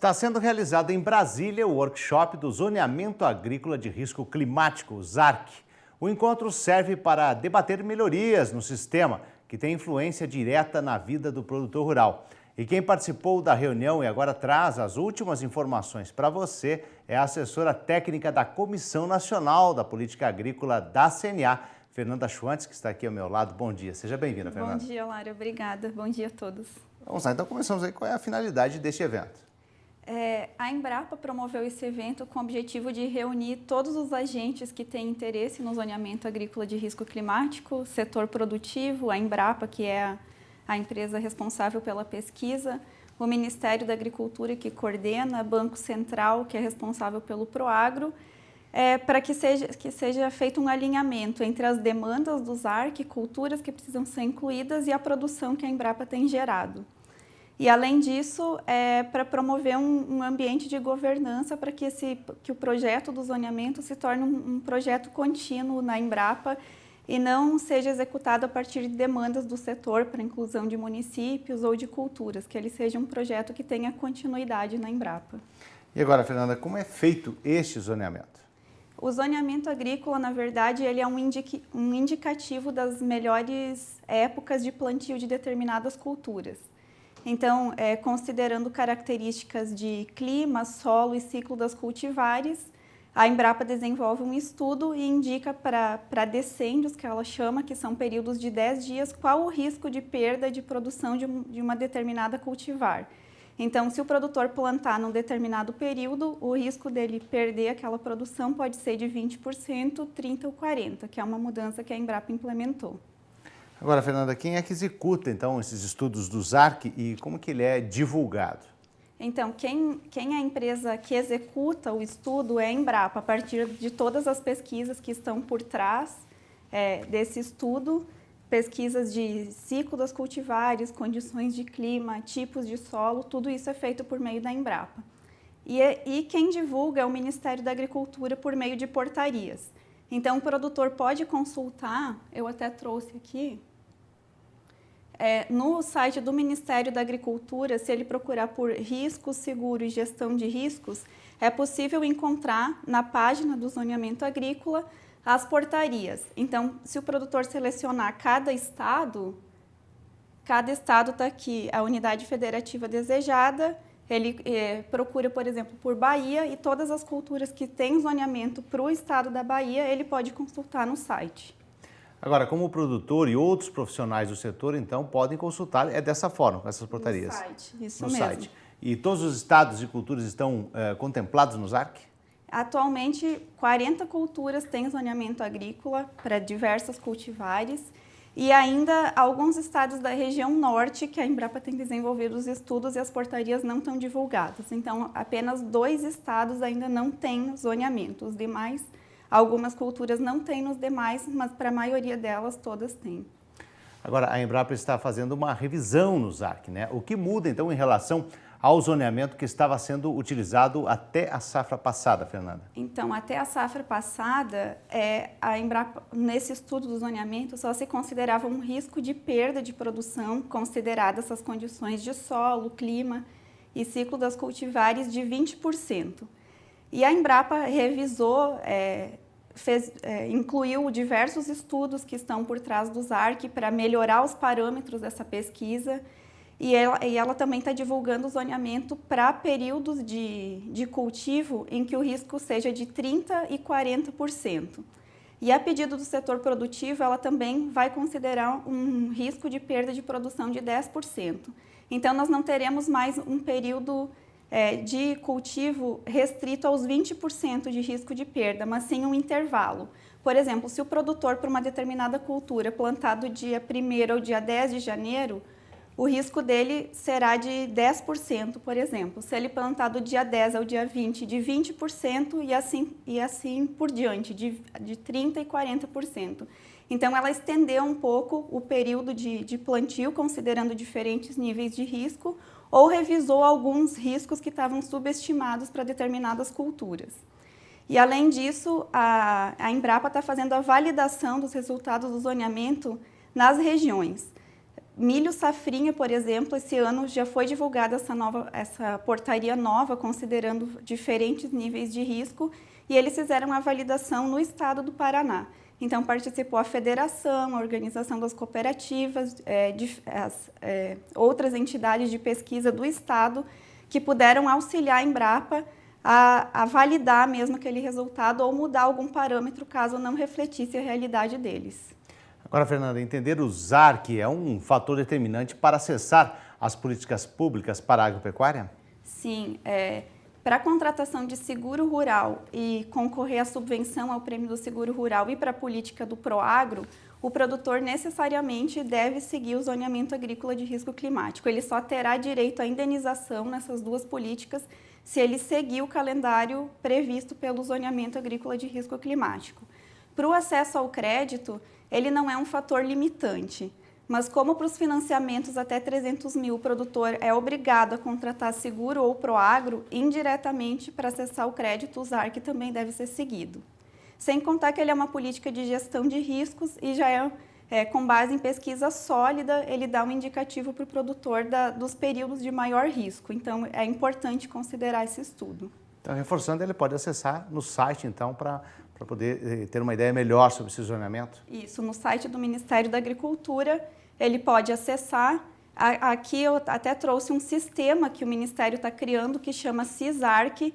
Está sendo realizado em Brasília o workshop do Zoneamento Agrícola de Risco Climático, o ZARC. O encontro serve para debater melhorias no sistema, que tem influência direta na vida do produtor rural. E quem participou da reunião e agora traz as últimas informações para você é a assessora técnica da Comissão Nacional da Política Agrícola da CNA, Fernanda Schwantz, que está aqui ao meu lado. Bom dia, seja bem-vinda, Fernanda. Bom dia, Lara, obrigada. Bom dia a todos. Vamos lá, então começamos aí. Qual é a finalidade deste evento? A Embrapa promoveu esse evento com o objetivo de reunir todos os agentes que têm interesse no zoneamento agrícola de risco climático, setor produtivo, a Embrapa, que é a empresa responsável pela pesquisa, o Ministério da Agricultura, que coordena, Banco Central, que é responsável pelo Proagro, para que seja feito um alinhamento entre as demandas do ZARC, culturas que precisam ser incluídas e a produção que a Embrapa tem gerado. E, além disso, para promover um ambiente de governança para que o projeto do zoneamento se torne um projeto contínuo na Embrapa e não seja executado a partir de demandas do setor para inclusão de municípios ou de culturas, que ele seja um projeto que tenha continuidade na Embrapa. E agora, Fernanda, como é feito este zoneamento? O zoneamento agrícola, na verdade, ele é um indicativo das melhores épocas de plantio de determinadas culturas. Então, considerando características de clima, solo e ciclo das cultivares, a Embrapa desenvolve um estudo e indica para decênios, que ela chama, que são períodos de 10 dias, qual o risco de perda de produção de uma determinada cultivar. Então, se o produtor plantar num determinado período, o risco dele perder aquela produção pode ser de 20%, 30% ou 40%, que é uma mudança que a Embrapa implementou. Agora, Fernanda, quem é que executa, então, esses estudos do ZARC e como que ele é divulgado? Então, quem é a empresa que executa o estudo é a Embrapa, a partir de todas as pesquisas que estão por trás desse estudo, pesquisas de ciclo das cultivares, condições de clima, tipos de solo, tudo isso é feito por meio da Embrapa. E quem divulga é o Ministério da Agricultura por meio de portarias. Então, o produtor pode consultar, eu até trouxe aqui, no site do Ministério da Agricultura, se ele procurar por riscos, seguro e gestão de riscos, é possível encontrar na página do zoneamento agrícola as portarias. Então, se o produtor selecionar cada estado está aqui a unidade federativa desejada. Ele procura, por exemplo, por Bahia e todas as culturas que têm zoneamento para o estado da Bahia, ele pode consultar no site. Agora, como o produtor e outros profissionais do setor, então, podem consultar dessa forma, com essas portarias? No site, isso no mesmo. Site. E todos os estados e culturas estão contemplados no ZARC? Atualmente, 40 culturas têm zoneamento agrícola para diversas cultivares. E ainda alguns estados da região norte, que a Embrapa tem desenvolvido os estudos e as portarias não estão divulgadas. Então, apenas 2 estados ainda não têm zoneamento. Os demais, algumas culturas não têm nos demais, mas para a maioria delas, todas têm. Agora, a Embrapa está fazendo uma revisão no ZARC, né? O que muda, então, em relação ao zoneamento que estava sendo utilizado até a safra passada, Fernanda? Então, até a safra passada, a Embrapa, nesse estudo do zoneamento, só se considerava um risco de perda de produção, consideradas essas condições de solo, clima e ciclo das cultivares de 20%. E a Embrapa revisou, incluiu diversos estudos que estão por trás do ZARC para melhorar os parâmetros dessa pesquisa. E ela também está divulgando o zoneamento para períodos de cultivo em que o risco seja de 30% e 40%. E a pedido do setor produtivo, ela também vai considerar um risco de perda de produção de 10%. Então, nós não teremos mais um período de cultivo restrito aos 20% de risco de perda, mas sim um intervalo. Por exemplo, se o produtor, para uma determinada cultura, plantar do dia 1º ao dia 10 de janeiro, o risco dele será de 10%, por exemplo. Se ele plantar do dia 10 ao dia 20, de 20% e assim por diante, de 30% e 40%. Então, ela estendeu um pouco o período de plantio, considerando diferentes níveis de risco, ou revisou alguns riscos que estavam subestimados para determinadas culturas. E, além disso, a Embrapa está fazendo a validação dos resultados do zoneamento nas regiões. Milho safrinha, por exemplo, esse ano já foi divulgada essa portaria nova, considerando diferentes níveis de risco, e eles fizeram a validação no estado do Paraná. Então, participou a federação, a organização das cooperativas, outras entidades de pesquisa do estado, que puderam auxiliar a Embrapa a validar mesmo aquele resultado ou mudar algum parâmetro caso não refletisse a realidade deles. Agora, Fernanda, entender o ZARC é um fator determinante para acessar as políticas públicas para a agropecuária? Sim, para a contratação de seguro rural e concorrer à subvenção ao prêmio do seguro rural e para a política do Proagro, o produtor necessariamente deve seguir o zoneamento agrícola de risco climático. Ele só terá direito à indenização nessas duas políticas se ele seguir o calendário previsto pelo zoneamento agrícola de risco climático. Para o acesso ao crédito, ele não é um fator limitante, mas como para os financiamentos até 300 mil, o produtor é obrigado a contratar seguro ou Proagro, indiretamente para acessar o crédito, o ZARC também deve ser seguido. Sem contar que ele é uma política de gestão de riscos e já com base em pesquisa sólida, ele dá um indicativo para o produtor dos períodos de maior risco. Então, é importante considerar esse estudo. Então, reforçando, ele pode acessar no site, então, para poder ter uma ideia melhor sobre esse zoneamento? Isso, no site do Ministério da Agricultura, ele pode acessar. Aqui eu até trouxe um sistema que o Ministério está criando que chama CISARC,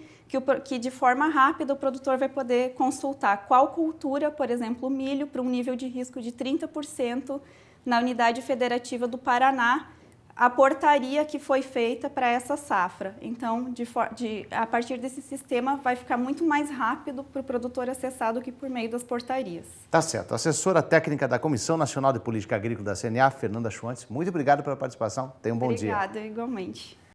que de forma rápida o produtor vai poder consultar qual cultura, por exemplo, o milho, para um nível de risco de 30% na unidade federativa do Paraná, a portaria que foi feita para essa safra. Então, a partir desse sistema, vai ficar muito mais rápido para o produtor acessar do que por meio das portarias. Tá certo. Assessora técnica da Comissão Nacional de Política Agrícola da CNA, Fernanda Schwantz, muito obrigado pela participação. Tenha um bom dia. Obrigada, igualmente.